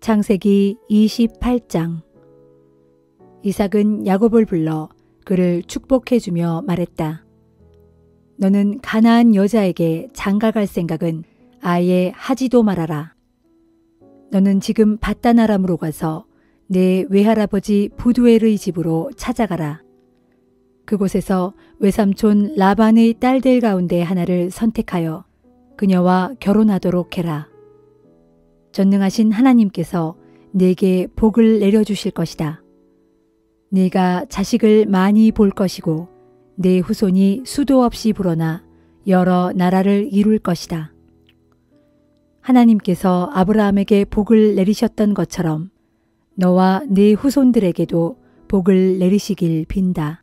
창세기 28장. 이삭은 야곱을 불러 그를 축복해주며 말했다. 너는 가나안 여자에게 장가갈 생각은 아예 하지도 말아라. 너는 지금 밧단 아람으로 가서 내 외할아버지 부두엘의 집으로 찾아가라. 그곳에서 외삼촌 라반의 딸들 가운데 하나를 선택하여 그녀와 결혼하도록 해라. 전능하신 하나님께서 네게 복을 내려주실 것이다. 네가 자식을 많이 볼 것이고 네 후손이 수도 없이 불어나 여러 나라를 이룰 것이다. 하나님께서 아브라함에게 복을 내리셨던 것처럼 너와 네 후손들에게도 복을 내리시길 빈다.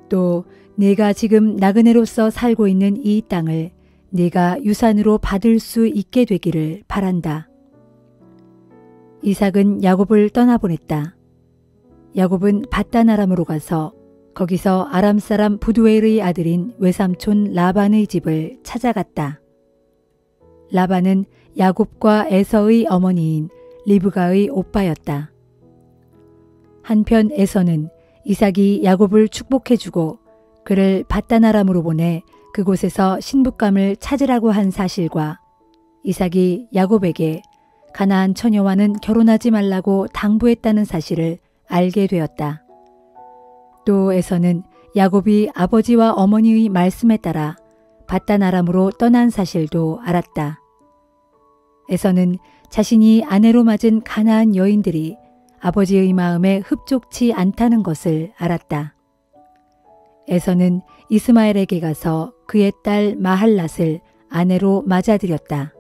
또 네가 지금 나그네로서 살고 있는 이 땅을 네가 유산으로 받을 수 있게 되기를 바란다. 이삭은 야곱을 떠나보냈다. 야곱은 밧단 아람으로 가서 거기서 아람 사람 부두엘의 아들인 외삼촌 라반의 집을 찾아갔다. 라반은 야곱과 에서의 어머니인 리브가의 오빠였다. 한편 에서는 이삭이 야곱을 축복해주고 그를 밧단 아람으로 보내 그곳에서 신부감을 찾으라고 한 사실과 이삭이 야곱에게 가나안 처녀와는 결혼하지 말라고 당부했다는 사실을 알게 되었다. 또 에서는 야곱이 아버지와 어머니의 말씀에 따라 밧단 아람으로 떠난 사실도 알았다. 에서는 자신이 아내로 맞은 가나안 여인들이 아버지의 마음에 흡족치 않다는 것을 알았다. 에서는 이스마엘에게 가서 그의 딸 마할랏을 아내로 맞아들였다.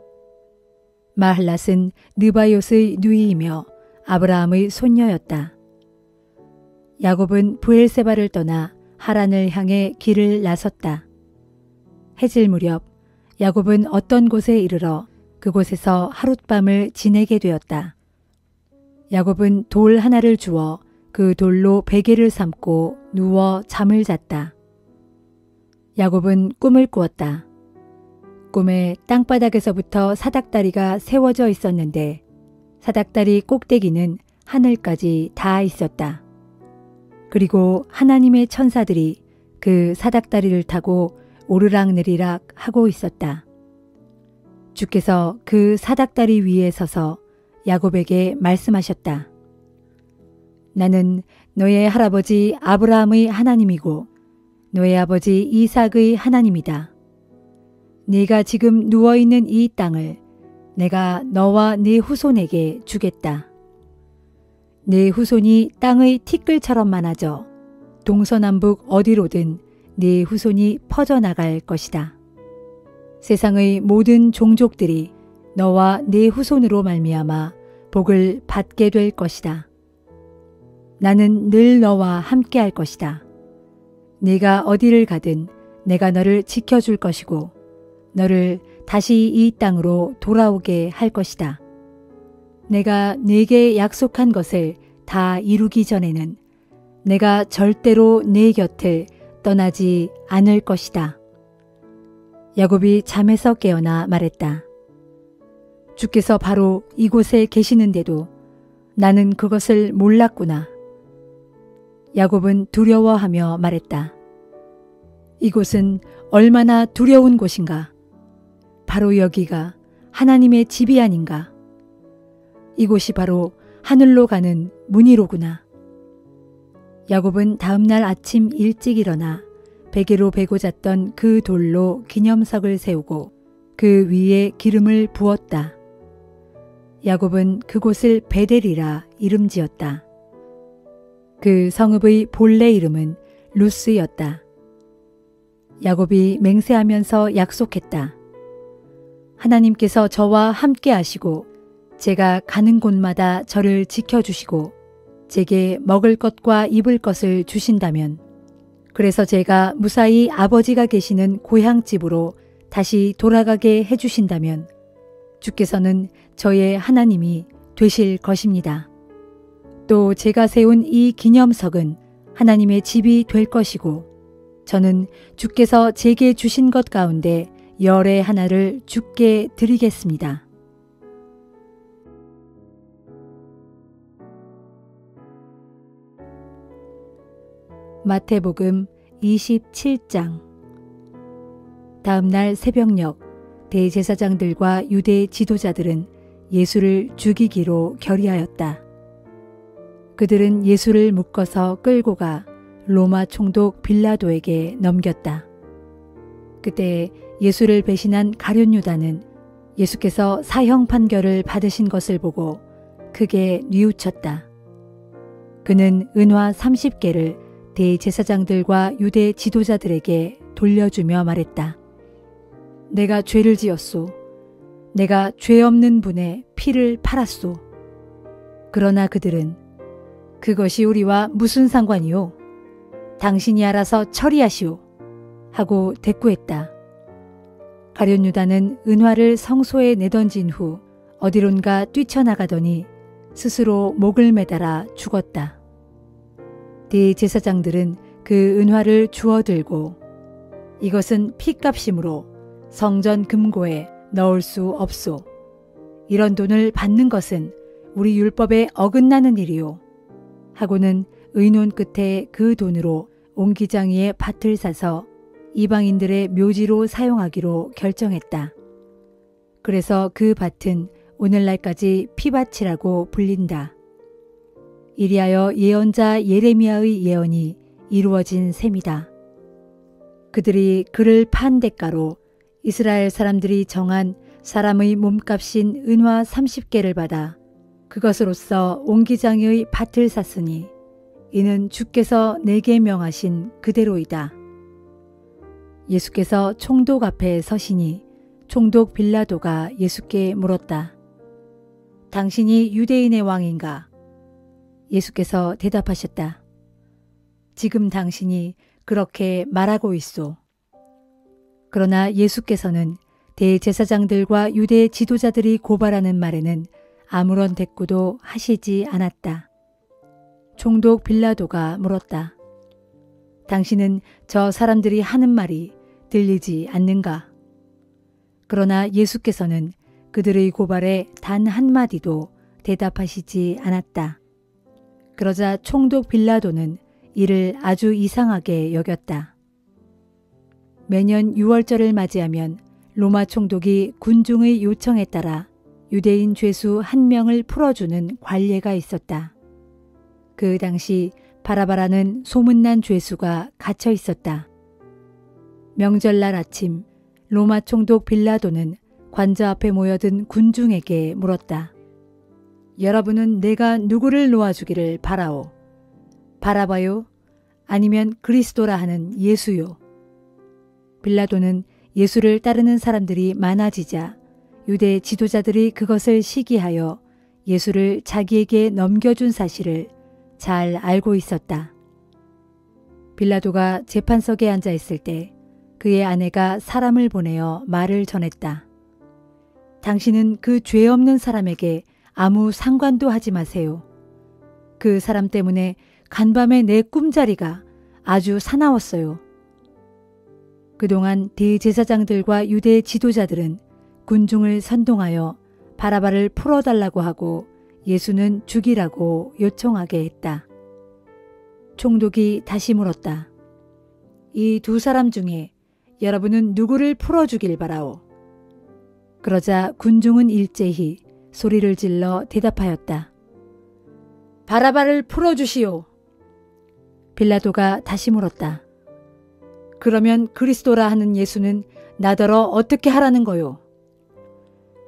마할랏은 느바요스의 누이이며 아브라함의 손녀였다. 야곱은 브엘세바를 떠나 하란을 향해 길을 나섰다. 해질 무렵 야곱은 어떤 곳에 이르러 그곳에서 하룻밤을 지내게 되었다. 야곱은 돌 하나를 주워 그 돌로 베개를 삼고 누워 잠을 잤다. 야곱은 꿈을 꾸었다. 꿈에 땅바닥에서부터 사닥다리가 세워져 있었는데 사닥다리 꼭대기는 하늘까지 닿아 있었다. 그리고 하나님의 천사들이 그 사닥다리를 타고 오르락내리락 하고 있었다. 주께서 그 사닥다리 위에 서서 야곱에게 말씀하셨다. 나는 너의 할아버지 아브라함의 하나님이고 너의 아버지 이삭의 하나님이다. 네가 지금 누워있는 이 땅을 내가 너와 네 후손에게 주겠다. 네 후손이 땅의 티끌처럼 많아져 동서남북 어디로든 네 후손이 퍼져나갈 것이다. 세상의 모든 종족들이 너와 네 후손으로 말미암아 복을 받게 될 것이다. 나는 늘 너와 함께 할 것이다. 네가 어디를 가든 내가 너를 지켜줄 것이고 너를 다시 이 땅으로 돌아오게 할 것이다. 내가 네게 약속한 것을 다 이루기 전에는 내가 절대로 네 곁을 떠나지 않을 것이다. 야곱이 잠에서 깨어나 말했다. 주께서 바로 이곳에 계시는데도 나는 그것을 몰랐구나. 야곱은 두려워하며 말했다. 이곳은 얼마나 두려운 곳인가. 바로 여기가 하나님의 집이 아닌가. 이곳이 바로 하늘로 가는 문이로구나. 야곱은 다음날 아침 일찍 일어나 베개로 베고 잤던 그 돌로 기념석을 세우고 그 위에 기름을 부었다. 야곱은 그곳을 베델이라 이름 지었다. 그 성읍의 본래 이름은 루스였다. 야곱이 맹세하면서 약속했다. 하나님께서 저와 함께 하시고 제가 가는 곳마다 저를 지켜주시고 제게 먹을 것과 입을 것을 주신다면 그래서 제가 무사히 아버지가 계시는 고향집으로 다시 돌아가게 해주신다면 주께서는 저의 하나님이 되실 것입니다. 또 제가 세운 이 기념석은 하나님의 집이 될 것이고 저는 주께서 제게 주신 것 가운데 열의 하나를 주께 드리겠습니다. 마태복음 27장. 다음 날 새벽녘 대제사장들과 유대 지도자들은 예수를 죽이기로 결의하였다. 그들은 예수를 묶어서 끌고 가 로마 총독 빌라도에게 넘겼다. 그때 예수를 배신한 가룟 유다는 예수께서 사형 판결을 받으신 것을 보고 크게 뉘우쳤다. 그는 은화 30개를 대제사장들과 유대 지도자들에게 돌려주며 말했다. 내가 죄를 지었소. 내가 죄 없는 분의 피를 팔았소. 그러나 그들은 그것이 우리와 무슨 상관이오? 당신이 알아서 처리하시오. 하고 대꾸했다. 가룟 유다는 은화를 성소에 내던진 후 어디론가 뛰쳐나가더니 스스로 목을 매달아 죽었다. 대제사장들은 그 은화를 주워들고 이것은 핏값이므로 성전 금고에 넣을 수 없소. 이런 돈을 받는 것은 우리 율법에 어긋나는 일이오. 하고는 의논 끝에 그 돈으로 옹기장이의 밭을 사서 이방인들의 묘지로 사용하기로 결정했다. 그래서 그 밭은 오늘날까지 피밭이라고 불린다. 이리하여 예언자 예레미야의 예언이 이루어진 셈이다. 그들이 그를 판 대가로 이스라엘 사람들이 정한 사람의 몸값인 은화 30개를 받아 그것으로서 옹기장의 밭을 샀으니 이는 주께서 내게 명하신 그대로이다. 예수께서 총독 앞에 서시니 총독 빌라도가 예수께 물었다. 당신이 유대인의 왕인가? 예수께서 대답하셨다. 지금 당신이 그렇게 말하고 있소. 그러나 예수께서는 대제사장들과 유대 지도자들이 고발하는 말에는 아무런 대꾸도 하시지 않았다. 총독 빌라도가 물었다. 당신은 저 사람들이 하는 말이 들리지 않는가? 그러나 예수께서는 그들의 고발에 단 한마디도 대답하시지 않았다. 그러자 총독 빌라도는 이를 아주 이상하게 여겼다. 매년 6월절을 맞이하면 로마 총독이 군중의 요청에 따라 유대인 죄수 1명을 풀어주는 관례가 있었다. 그 당시 바라바라는 소문난 죄수가 갇혀 있었다. 명절날 아침 로마 총독 빌라도는 관저 앞에 모여든 군중에게 물었다. 여러분은 내가 누구를 놓아주기를 바라오? 바라바요? 아니면 그리스도라 하는 예수요? 빌라도는 예수를 따르는 사람들이 많아지자 유대 지도자들이 그것을 시기하여 예수를 자기에게 넘겨준 사실을 잘 알고 있었다. 빌라도가 재판석에 앉아 있을 때 그의 아내가 사람을 보내어 말을 전했다. 당신은 그 죄 없는 사람에게 아무 상관도 하지 마세요. 그 사람 때문에 간밤에 내 꿈자리가 아주 사나웠어요. 그동안 대제사장들과 유대 지도자들은 군중을 선동하여 바라바를 풀어달라고 하고 예수는 죽이라고 요청하게 했다. 총독이 다시 물었다. 이 두 사람 중에 여러분은 누구를 풀어주길 바라오? 그러자 군중은 일제히 소리를 질러 대답하였다. 바라바를 풀어주시오. 빌라도가 다시 물었다. 그러면 그리스도라 하는 예수는 나더러 어떻게 하라는 거요?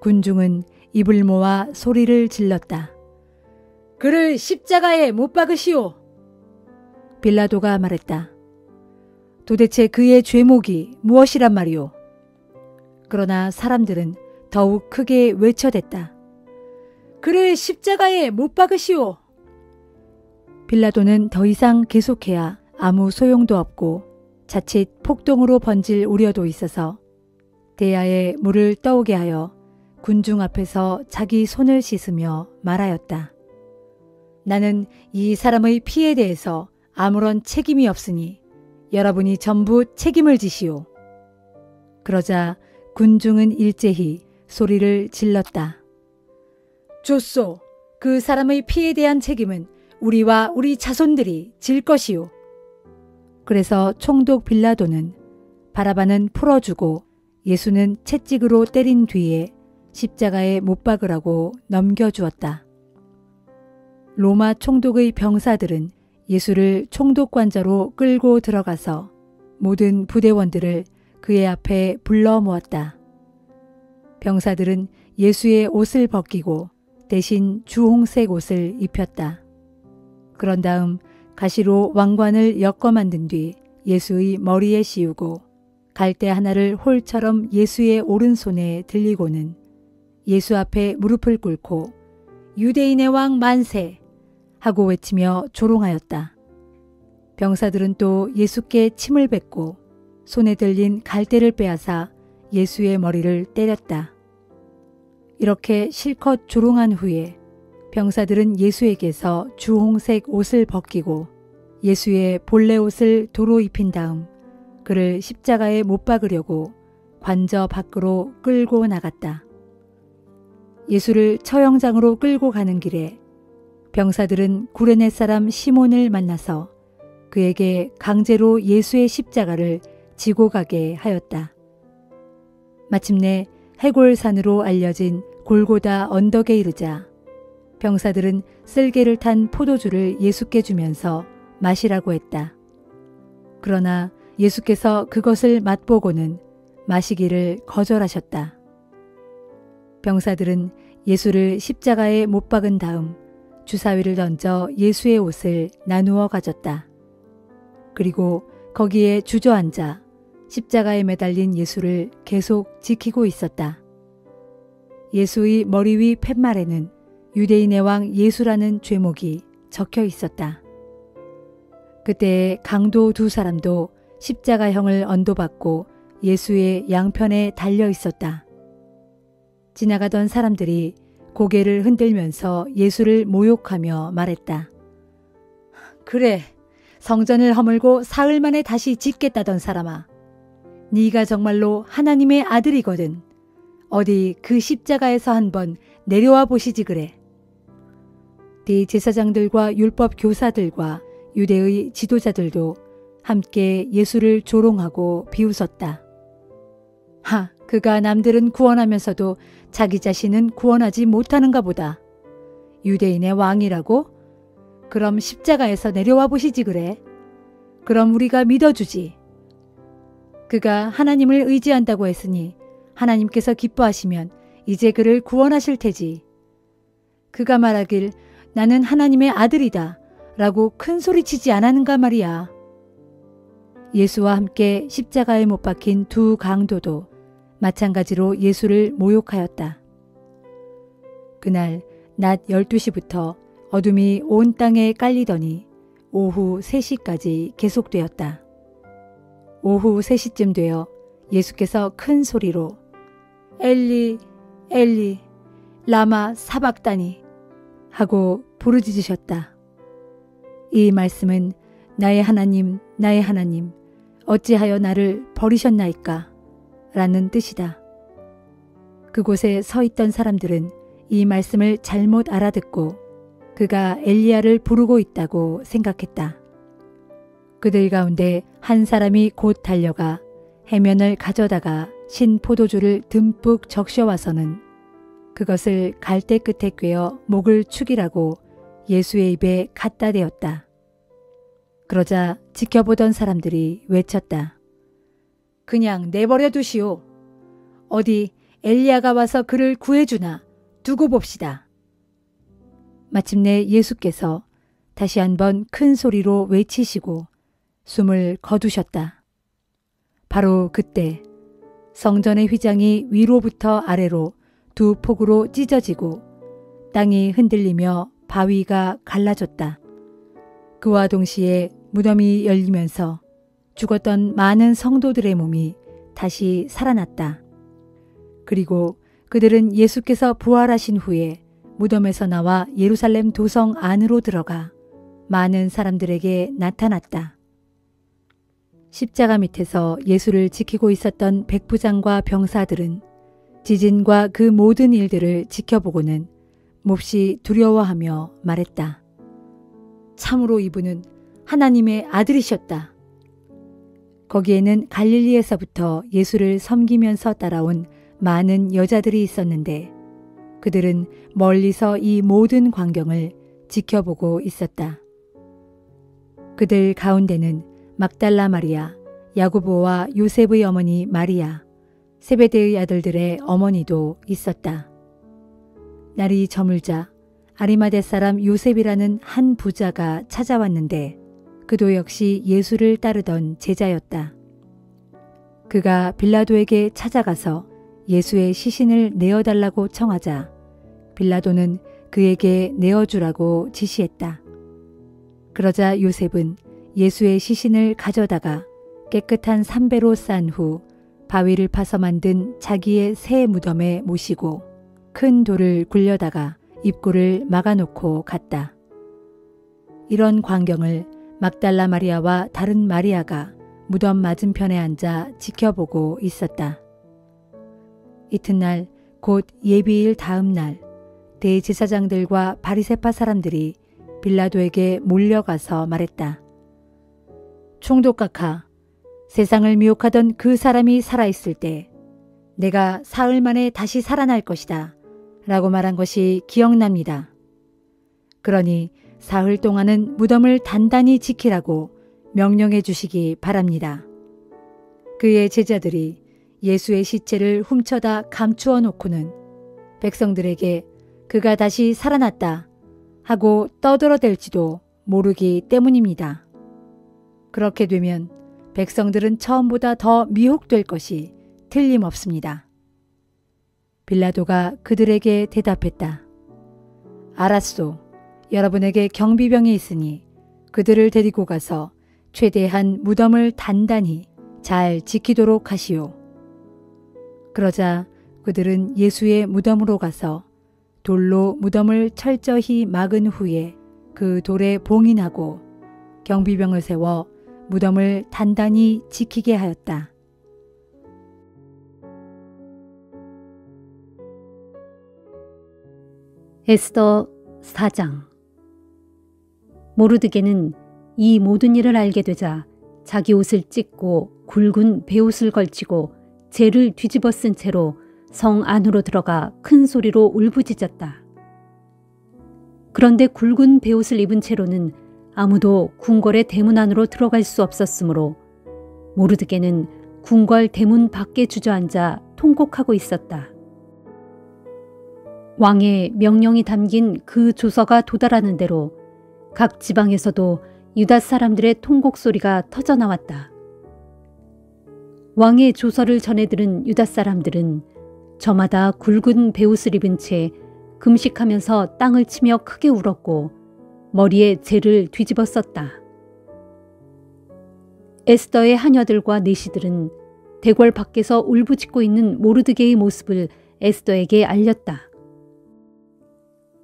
군중은 입을 모아 소리를 질렀다. 그를 십자가에 못 박으시오. 빌라도가 말했다. 도대체 그의 죄목이 무엇이란 말이오? 그러나 사람들은 더욱 크게 외쳐댔다. 그를 십자가에 못 박으시오. 빌라도는 더 이상 계속해야 아무 소용도 없고 자칫 폭동으로 번질 우려도 있어서 대야에 물을 떠오게 하여 군중 앞에서 자기 손을 씻으며 말하였다. 나는 이 사람의 피에 대해서 아무런 책임이 없으니 여러분이 전부 책임을 지시오. 그러자 군중은 일제히 소리를 질렀다. 좋소. 그 사람의 피에 대한 책임은 우리와 우리 자손들이 질 것이오. 그래서 총독 빌라도는 바라바는 풀어주고 예수는 채찍으로 때린 뒤에 십자가에 못 박으라고 넘겨주었다. 로마 총독의 병사들은 예수를 총독관저로 끌고 들어가서 모든 부대원들을 그의 앞에 불러 모았다. 병사들은 예수의 옷을 벗기고 대신 주홍색 옷을 입혔다. 그런 다음 가시로 왕관을 엮어 만든 뒤 예수의 머리에 씌우고 갈대 하나를 홀처럼 예수의 오른손에 들리고는 예수 앞에 무릎을 꿇고 유대인의 왕 만세! 하고 외치며 조롱하였다. 병사들은 또 예수께 침을 뱉고 손에 들린 갈대를 빼앗아 예수의 머리를 때렸다. 이렇게 실컷 조롱한 후에 병사들은 예수에게서 주홍색 옷을 벗기고 예수의 본래 옷을 도로 입힌 다음 그를 십자가에 못 박으려고 관저 밖으로 끌고 나갔다. 예수를 처형장으로 끌고 가는 길에 병사들은 구레네 사람 시몬을 만나서 그에게 강제로 예수의 십자가를 지고 가게 하였다. 마침내 해골산으로 알려진 골고다 언덕에 이르자 병사들은 쓸개를 탄 포도주를 예수께 주면서 마시라고 했다. 그러나 예수께서 그것을 맛보고는 마시기를 거절하셨다. 병사들은 예수를 십자가에 못 박은 다음 주사위를 던져 예수의 옷을 나누어 가졌다. 그리고 거기에 주저앉아 십자가에 매달린 예수를 계속 지키고 있었다. 예수의 머리 위 팻말에는 유대인의 왕 예수라는 죄목이 적혀 있었다. 그때 강도 두 사람도 십자가형을 언도받고 예수의 양편에 달려 있었다. 지나가던 사람들이 고개를 흔들면서 예수를 모욕하며 말했다. 그래, 성전을 허물고 사흘 만에 다시 짓겠다던 사람아. 네가 정말로 하나님의 아들이거든. 어디 그 십자가에서 한번 내려와 보시지 그래. 대제사장들과 율법 교사들과 유대의 지도자들도 함께 예수를 조롱하고 비웃었다. 그가 남들은 구원하면서도 자기 자신은 구원하지 못하는가 보다. 유대인의 왕이라고? 그럼 십자가에서 내려와 보시지 그래. 그럼 우리가 믿어주지. 그가 하나님을 의지한다고 했으니 하나님께서 기뻐하시면 이제 그를 구원하실 테지. 그가 말하길 나는 하나님의 아들이다 라고 큰 소리치지 않았는가 말이야. 예수와 함께 십자가에 못 박힌 두 강도도 마찬가지로 예수를 모욕하였다. 그날 낮 12시부터 어둠이 온 땅에 깔리더니 오후 3시까지 계속되었다. 오후 3시쯤 되어 예수께서 큰 소리로 엘리 엘리 라마 사박다니 하고 부르짖으셨다. 이 말씀은 나의 하나님 어찌하여 나를 버리셨나이까 라는 뜻이다. 그곳에 서 있던 사람들은 이 말씀을 잘못 알아듣고 그가 엘리야를 부르고 있다고 생각했다. 그들 가운데 한 사람이 곧 달려가 해면을 가져다가 신 포도주를 듬뿍 적셔와서는 그것을 갈대 끝에 꿰어 목을 축이라고 예수의 입에 갖다 대었다. 그러자 지켜보던 사람들이 외쳤다. 그냥 내버려 두시오. 어디 엘리야가 와서 그를 구해주나 두고 봅시다. 마침내 예수께서 다시 한번 큰 소리로 외치시고 숨을 거두셨다. 바로 그때 성전의 휘장이 위로부터 아래로 두 폭으로 찢어지고 땅이 흔들리며 바위가 갈라졌다. 그와 동시에 무덤이 열리면서 죽었던 많은 성도들의 몸이 다시 살아났다. 그리고 그들은 예수께서 부활하신 후에 무덤에서 나와 예루살렘 도성 안으로 들어가 많은 사람들에게 나타났다. 십자가 밑에서 예수를 지키고 있었던 백부장과 병사들은 지진과 그 모든 일들을 지켜보고는 몹시 두려워하며 말했다. 참으로 이분은 하나님의 아들이셨다. 거기에는 갈릴리에서부터 예수를 섬기면서 따라온 많은 여자들이 있었는데 그들은 멀리서 이 모든 광경을 지켜보고 있었다. 그들 가운데는 막달라 마리아, 야고보와 요셉의 어머니 마리아, 세베대의 아들들의 어머니도 있었다. 날이 저물자 아리마대 사람 요셉이라는 한 부자가 찾아왔는데 그도 역시 예수를 따르던 제자였다. 그가 빌라도에게 찾아가서 예수의 시신을 내어달라고 청하자 빌라도는 그에게 내어주라고 지시했다. 그러자 요셉은 예수의 시신을 가져다가 깨끗한 삼배로 싼 후 바위를 파서 만든 자기의 새 무덤에 모시고 큰 돌을 굴려다가 입구를 막아놓고 갔다. 이런 광경을 막달라 마리아와 다른 마리아가 무덤 맞은편에 앉아 지켜보고 있었다. 이튿날 곧 예비일 다음 날 대제사장들과 바리새파 사람들이 빌라도에게 몰려가서 말했다. 총독각하, 세상을 미혹하던 그 사람이 살아있을 때 내가 사흘 만에 다시 살아날 것이다 라고 말한 것이 기억납니다. 그러니 사흘 동안은 무덤을 단단히 지키라고 명령해 주시기 바랍니다. 그의 제자들이 예수의 시체를 훔쳐다 감추어 놓고는 백성들에게 그가 다시 살아났다 하고 떠들어댈지도 모르기 때문입니다. 그렇게 되면 백성들은 처음보다 더 미혹될 것이 틀림없습니다. 빌라도가 그들에게 대답했다. 알았소. 여러분에게 경비병이 있으니 그들을 데리고 가서 최대한 무덤을 단단히 잘 지키도록 하시오. 그러자 그들은 예수의 무덤으로 가서 돌로 무덤을 철저히 막은 후에 그 돌에 봉인하고 경비병을 세워 무덤을 단단히 지키게 하였다. 에스더 4장. 모르드게는 이 모든 일을 알게 되자 자기 옷을 찢고 굵은 베옷을 걸치고 재를 뒤집어 쓴 채로 성 안으로 들어가 큰 소리로 울부짖었다. 그런데 굵은 베옷을 입은 채로는 아무도 궁궐의 대문 안으로 들어갈 수 없었으므로 모르드게는 궁궐 대문 밖에 주저앉아 통곡하고 있었다. 왕의 명령이 담긴 그 조서가 도달하는 대로 각 지방에서도 유다 사람들의 통곡 소리가 터져나왔다. 왕의 조서를 전해들은 유다 사람들은 저마다 굵은 베옷을 입은 채 금식하면서 땅을 치며 크게 울었고 머리에 재를 뒤집어 썼다. 에스더의 하녀들과 내시들은 대궐 밖에서 울부짖고 있는 모르드게의 모습을 에스더에게 알렸다.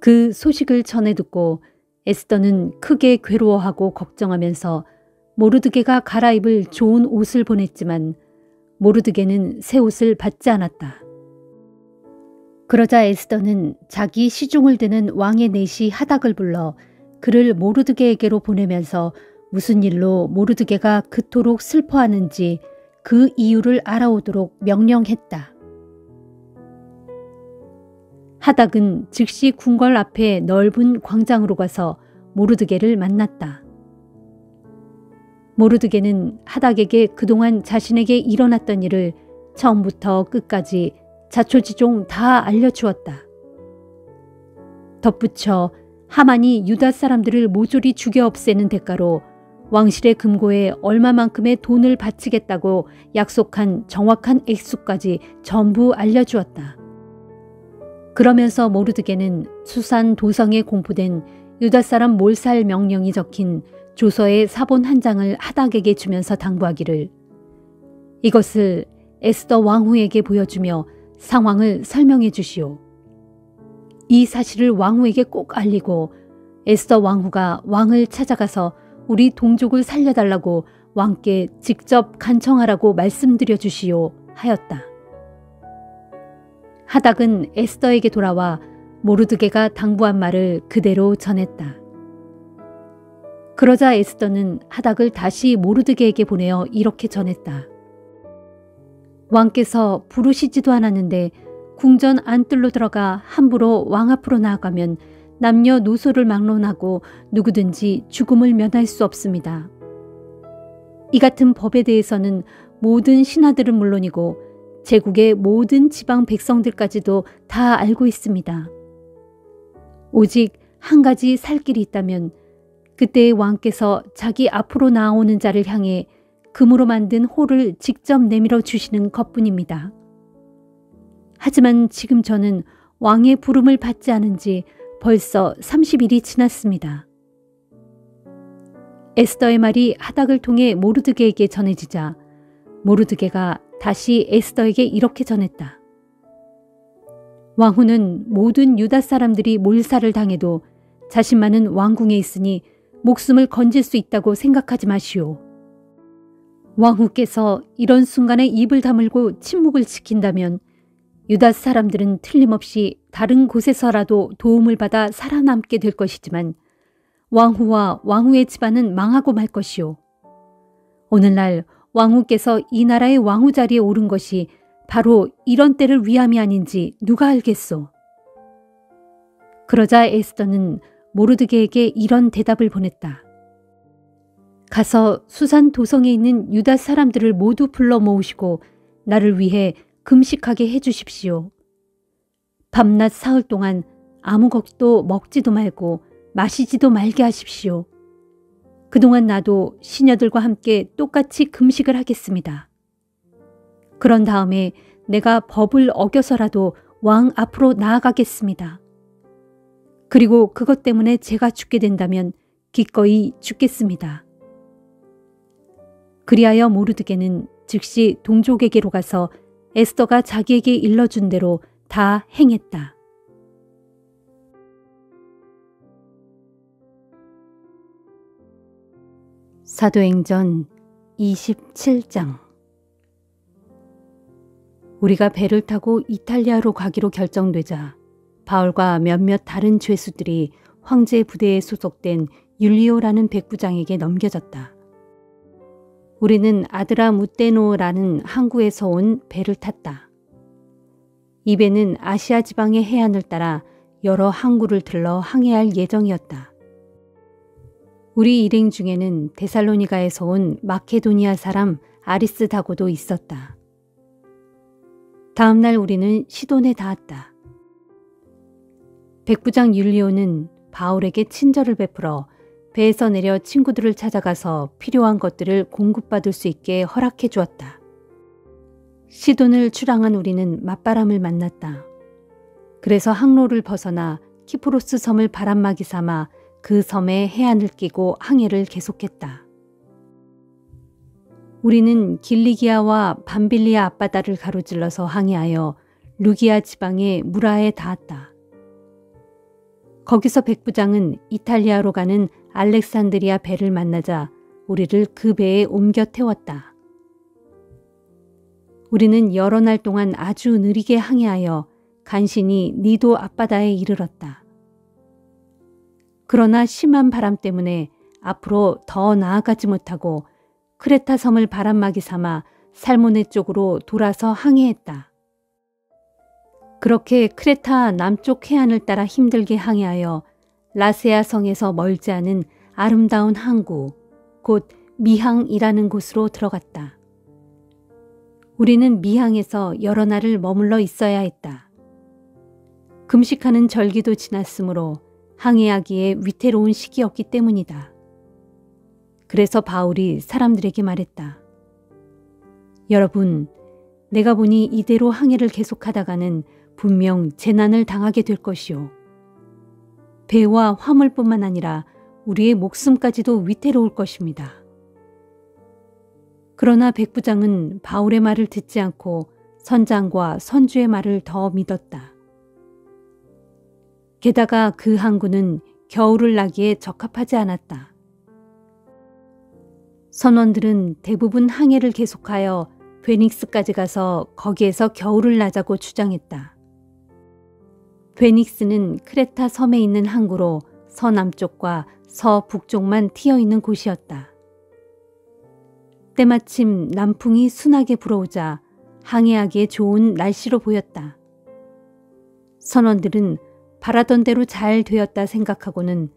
그 소식을 전해 듣고 에스더는 크게 괴로워하고 걱정하면서 모르드게가 갈아입을 좋은 옷을 보냈지만 모르드게는 새 옷을 받지 않았다. 그러자 에스더는 자기 시중을 드는 왕의 내시 하닥을 불러 그를 모르드게에게로 보내면서 무슨 일로 모르드게가 그토록 슬퍼하는지 그 이유를 알아오도록 명령했다. 하닥은 즉시 궁궐 앞에 넓은 광장으로 가서 모르드게를 만났다. 모르드게는 하닥에게 그동안 자신에게 일어났던 일을 처음부터 끝까지 자초지종 다 알려주었다. 덧붙여 하만이 유다 사람들을 모조리 죽여 없애는 대가로 왕실의 금고에 얼마만큼의 돈을 바치겠다고 약속한 정확한 액수까지 전부 알려주었다. 그러면서 모르드게는 수산 도성에 공포된 유다 사람 몰살 명령이 적힌 조서의 사본 한 장을 하닥에게 주면서 당부하기를 이것을 에스더 왕후에게 보여주며 상황을 설명해 주시오. 이 사실을 왕후에게 꼭 알리고 에스더 왕후가 왕을 찾아가서 우리 동족을 살려달라고 왕께 직접 간청하라고 말씀드려 주시오 하였다. 하닥은 에스더에게 돌아와 모르드게가 당부한 말을 그대로 전했다. 그러자 에스더는 하닥을 다시 모르드게에게 보내어 이렇게 전했다. 왕께서 부르시지도 않았는데 궁전 안뜰로 들어가 함부로 왕 앞으로 나아가면 남녀노소를 막론하고 누구든지 죽음을 면할 수 없습니다. 이 같은 법에 대해서는 모든 신하들은 물론이고 제국의 모든 지방 백성들까지도 다 알고 있습니다. 오직 한 가지 살 길이 있다면 그때의 왕께서 자기 앞으로 나오는 자를 향해 금으로 만든 호를 직접 내밀어 주시는 것뿐입니다. 하지만 지금 저는 왕의 부름을 받지 않은 지 벌써 30일이 지났습니다. 에스더의 말이 하닥을 통해 모르드게에게 전해지자 모르드게가 다시 에스더에게 이렇게 전했다. 왕후는 모든 유다 사람들이 몰살을 당해도 자신만은 왕궁에 있으니 목숨을 건질 수 있다고 생각하지 마시오. 왕후께서 이런 순간에 입을 다물고 침묵을 지킨다면 유다 사람들은 틀림없이 다른 곳에서라도 도움을 받아 살아남게 될 것이지만 왕후와 왕후의 집안은 망하고 말 것이오. 오늘날 왕후께서 이 나라의 왕후 자리에 오른 것이 바로 이런 때를 위함이 아닌지 누가 알겠소. 그러자 에스더는 모르드게에게 이런 대답을 보냈다. 가서 수산 도성에 있는 유다 사람들을 모두 불러 모으시고 나를 위해 금식하게 해주십시오. 밤낮 사흘 동안 아무것도 먹지도 말고 마시지도 말게 하십시오. 그동안 나도 시녀들과 함께 똑같이 금식을 하겠습니다. 그런 다음에 내가 법을 어겨서라도 왕 앞으로 나아가겠습니다. 그리고 그것 때문에 제가 죽게 된다면 기꺼이 죽겠습니다. 그리하여 모르드게는 즉시 동족에게로 가서 에스더가 자기에게 일러준 대로 다 행했다. 사도행전 27장. 우리가 배를 타고 이탈리아로 가기로 결정되자 바울과 몇몇 다른 죄수들이 황제 부대에 소속된 율리오라는 백부장에게 넘겨졌다. 우리는 아드라무테노라는 항구에서 온 배를 탔다. 이 배는 아시아 지방의 해안을 따라 여러 항구를 들러 항해할 예정이었다. 우리 일행 중에는 데살로니가에서 온 마케도니아 사람 아리스다고도 있었다. 다음 날 우리는 시돈에 닿았다. 백부장 율리오는 바울에게 친절을 베풀어 배에서 내려 친구들을 찾아가서 필요한 것들을 공급받을 수 있게 허락해 주었다. 시돈을 출항한 우리는 맞바람을 만났다. 그래서 항로를 벗어나 키프로스 섬을 바람막이 삼아 그 섬의 해안을 끼고 항해를 계속했다. 우리는 길리기아와 밤빌리아 앞바다를 가로질러서 항해하여 루기아 지방의 무라에 닿았다. 거기서 백부장은 이탈리아로 가는 알렉산드리아 배를 만나자 우리를 그 배에 옮겨 태웠다. 우리는 여러 날 동안 아주 느리게 항해하여 간신히 니도 앞바다에 이르렀다. 그러나 심한 바람 때문에 앞으로 더 나아가지 못하고 크레타 섬을 바람막이 삼아 살모네 쪽으로 돌아서 항해했다. 그렇게 크레타 남쪽 해안을 따라 힘들게 항해하여 라세아 성에서 멀지 않은 아름다운 항구, 곧 미항이라는 곳으로 들어갔다. 우리는 미항에서 여러 날을 머물러 있어야 했다. 금식하는 절기도 지났으므로 항해하기에 위태로운 시기였기 때문이다. 그래서 바울이 사람들에게 말했다. 여러분, 내가 보니 이대로 항해를 계속하다가는 분명 재난을 당하게 될 것이요. 배와 화물뿐만 아니라 우리의 목숨까지도 위태로울 것입니다. 그러나 백부장은 바울의 말을 듣지 않고 선장과 선주의 말을 더 믿었다. 게다가 그 항구는 겨울을 나기에 적합하지 않았다. 선원들은 대부분 항해를 계속하여 베닉스까지 가서 거기에서 겨울을 나자고 주장했다. 베닉스는 크레타 섬에 있는 항구로 서남쪽과 서북쪽만 트여있는 곳이었다. 때마침 남풍이 순하게 불어오자 항해하기에 좋은 날씨로 보였다. 선원들은 바라던 대로 잘 되었다 생각하고는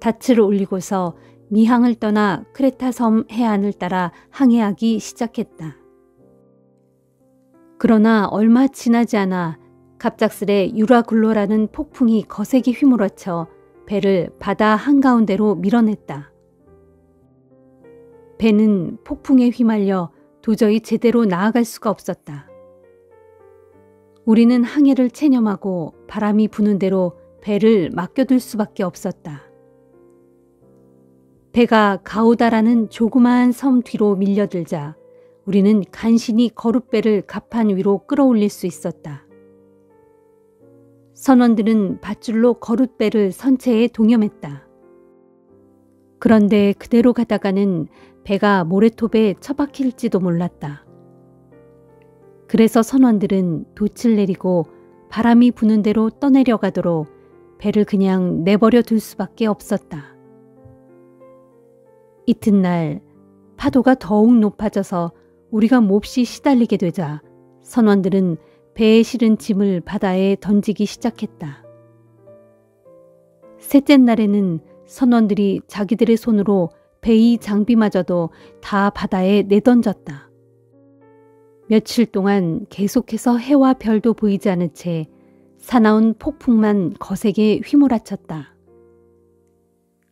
닻을 올리고서 미항을 떠나 크레타 섬 해안을 따라 항해하기 시작했다. 그러나 얼마 지나지 않아 갑작스레 유라굴로라는 폭풍이 거세게 휘몰아쳐 배를 바다 한가운데로 밀어냈다. 배는 폭풍에 휘말려 도저히 제대로 나아갈 수가 없었다. 우리는 항해를 체념하고 바람이 부는 대로 배를 맡겨둘 수밖에 없었다. 배가 가오다라는 조그마한 섬 뒤로 밀려들자 우리는 간신히 거룻배를 갑판 위로 끌어올릴 수 있었다. 선원들은 밧줄로 거룻배를 선체에 동여맸다. 그런데 그대로 가다가는 배가 모래톱에 처박힐지도 몰랐다. 그래서 선원들은 돛을 내리고 바람이 부는 대로 떠내려가도록 배를 그냥 내버려 둘 수밖에 없었다. 이튿날 파도가 더욱 높아져서 우리가 몹시 시달리게 되자 선원들은 배에 실은 짐을 바다에 던지기 시작했다. 셋째 날에는 선원들이 자기들의 손으로 배의 장비마저도 다 바다에 내던졌다. 며칠 동안 계속해서 해와 별도 보이지 않은 채 사나운 폭풍만 거세게 휘몰아쳤다.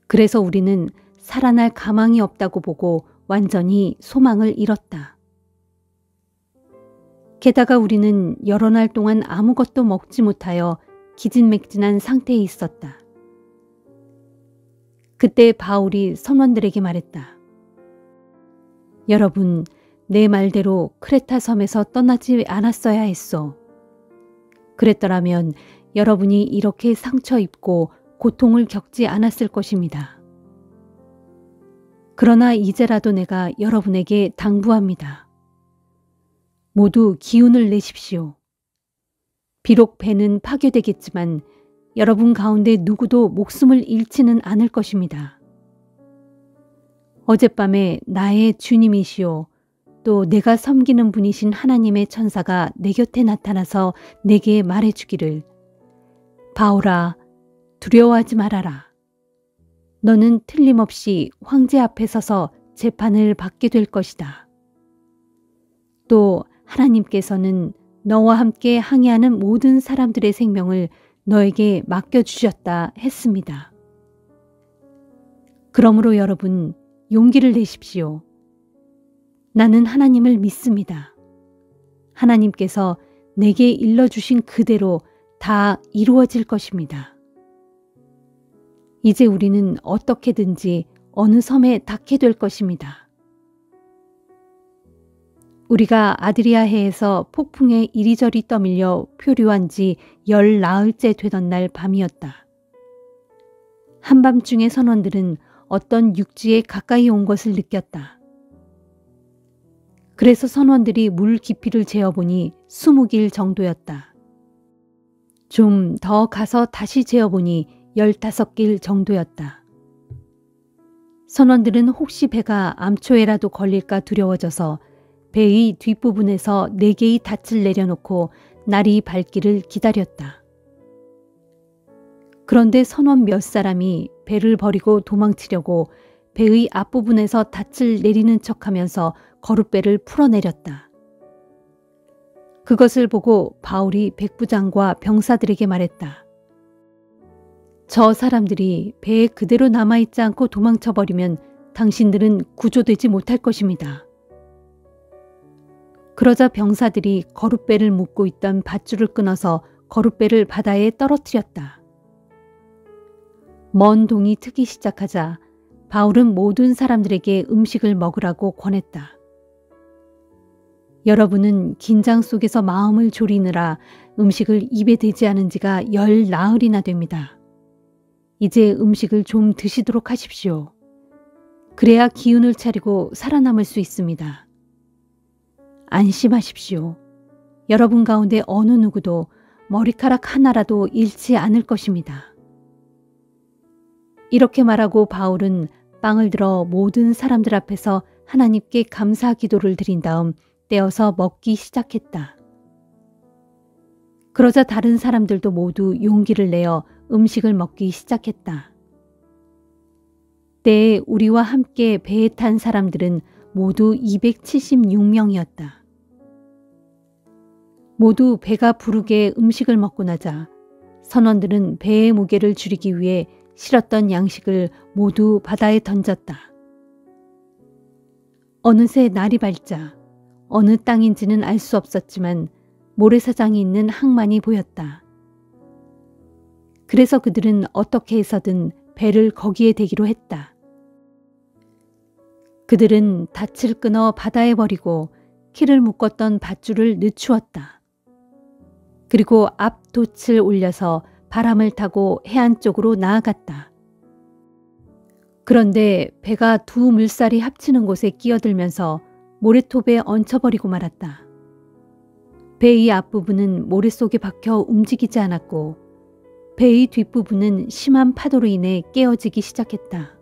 그래서 우리는 살아날 가망이 없다고 보고 완전히 소망을 잃었다. 게다가 우리는 여러 날 동안 아무것도 먹지 못하여 기진맥진한 상태에 있었다. 그때 바울이 선원들에게 말했다. 여러분, 내 말대로 크레타 섬에서 떠나지 않았어야 했소. 그랬더라면 여러분이 이렇게 상처 입고 고통을 겪지 않았을 것입니다. 그러나 이제라도 내가 여러분에게 당부합니다. 모두 기운을 내십시오. 비록 배는 파괴되겠지만 여러분 가운데 누구도 목숨을 잃지는 않을 것입니다. 어젯밤에 나의 주님이시오 또 내가 섬기는 분이신 하나님의 천사가 내 곁에 나타나서 내게 말해주기를 바울아 두려워하지 말아라. 너는 틀림없이 황제 앞에 서서 재판을 받게 될 것이다. 또 하나님께서는 너와 함께 항해하는 모든 사람들의 생명을 너에게 맡겨주셨다 했습니다. 그러므로 여러분 용기를 내십시오. 나는 하나님을 믿습니다. 하나님께서 내게 일러주신 그대로 다 이루어질 것입니다. 이제 우리는 어떻게든지 어느 섬에 닿게 될 것입니다. 우리가 아드리아해에서 폭풍에 이리저리 떠밀려 표류한 지 10나흘째 되던 날 밤이었다. 한밤중에 선원들은 어떤 육지에 가까이 온 것을 느꼈다. 그래서 선원들이 물 깊이를 재어보니 20길 정도였다. 좀 더 가서 다시 재어보니 15길 정도였다. 선원들은 혹시 배가 암초에라도 걸릴까 두려워져서 배의 뒷부분에서 4개의 닻을 내려놓고 날이 밝기를 기다렸다. 그런데 선원 몇 사람이 배를 버리고 도망치려고 배의 앞부분에서 닻을 내리는 척하면서 거룻배를 풀어내렸다. 그것을 보고 바울이 백부장과 병사들에게 말했다. 저 사람들이 배에 그대로 남아있지 않고 도망쳐버리면 당신들은 구조되지 못할 것입니다. 그러자 병사들이 거룻배를 묶고 있던 밧줄을 끊어서 거룻배를 바다에 떨어뜨렸다. 먼 동이 트기 시작하자 바울은 모든 사람들에게 음식을 먹으라고 권했다. 여러분은 긴장 속에서 마음을 졸이느라 음식을 입에 대지 않은 지가 10나흘이나 됩니다. 이제 음식을 좀 드시도록 하십시오. 그래야 기운을 차리고 살아남을 수 있습니다. 안심하십시오. 여러분 가운데 어느 누구도 머리카락 하나라도 잃지 않을 것입니다. 이렇게 말하고 바울은 빵을 들어 모든 사람들 앞에서 하나님께 감사 기도를 드린 다음 떼어서 먹기 시작했다. 그러자 다른 사람들도 모두 용기를 내어 음식을 먹기 시작했다. 때에 우리와 함께 배에 탄 사람들은 모두 276명이었다. 모두 배가 부르게 음식을 먹고 나자 선원들은 배의 무게를 줄이기 위해 실었던 양식을 모두 바다에 던졌다. 어느새 날이 밝자 어느 땅인지는 알 수 없었지만 모래사장이 있는 항만이 보였다. 그래서 그들은 어떻게 해서든 배를 거기에 대기로 했다. 그들은 닻을 끊어 바다에 버리고 키를 묶었던 밧줄을 늦추었다. 그리고 앞 돛을 올려서 바람을 타고 해안 쪽으로 나아갔다. 그런데 배가 두 물살이 합치는 곳에 끼어들면서 모래톱에 얹혀버리고 말았다. 배의 앞부분은 모래 속에 박혀 움직이지 않았고 배의 뒷부분은 심한 파도로 인해 깨어지기 시작했다.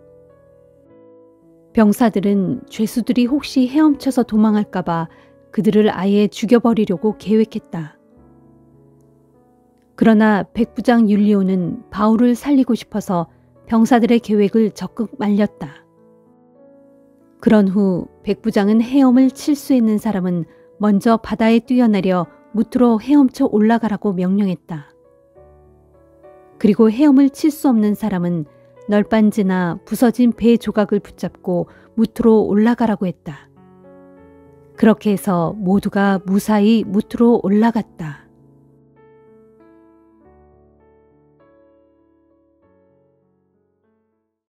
병사들은 죄수들이 혹시 헤엄쳐서 도망할까봐 그들을 아예 죽여버리려고 계획했다. 그러나 백부장 율리오는 바울을 살리고 싶어서 병사들의 계획을 적극 말렸다. 그런 후 백부장은 헤엄을 칠 수 있는 사람은 먼저 바다에 뛰어내려 무트로 헤엄쳐 올라가라고 명령했다. 그리고 헤엄을 칠 수 없는 사람은 널빤지나 부서진 배 조각을 붙잡고 무트로 올라가라고 했다. 그렇게 해서 모두가 무사히 무트로 올라갔다.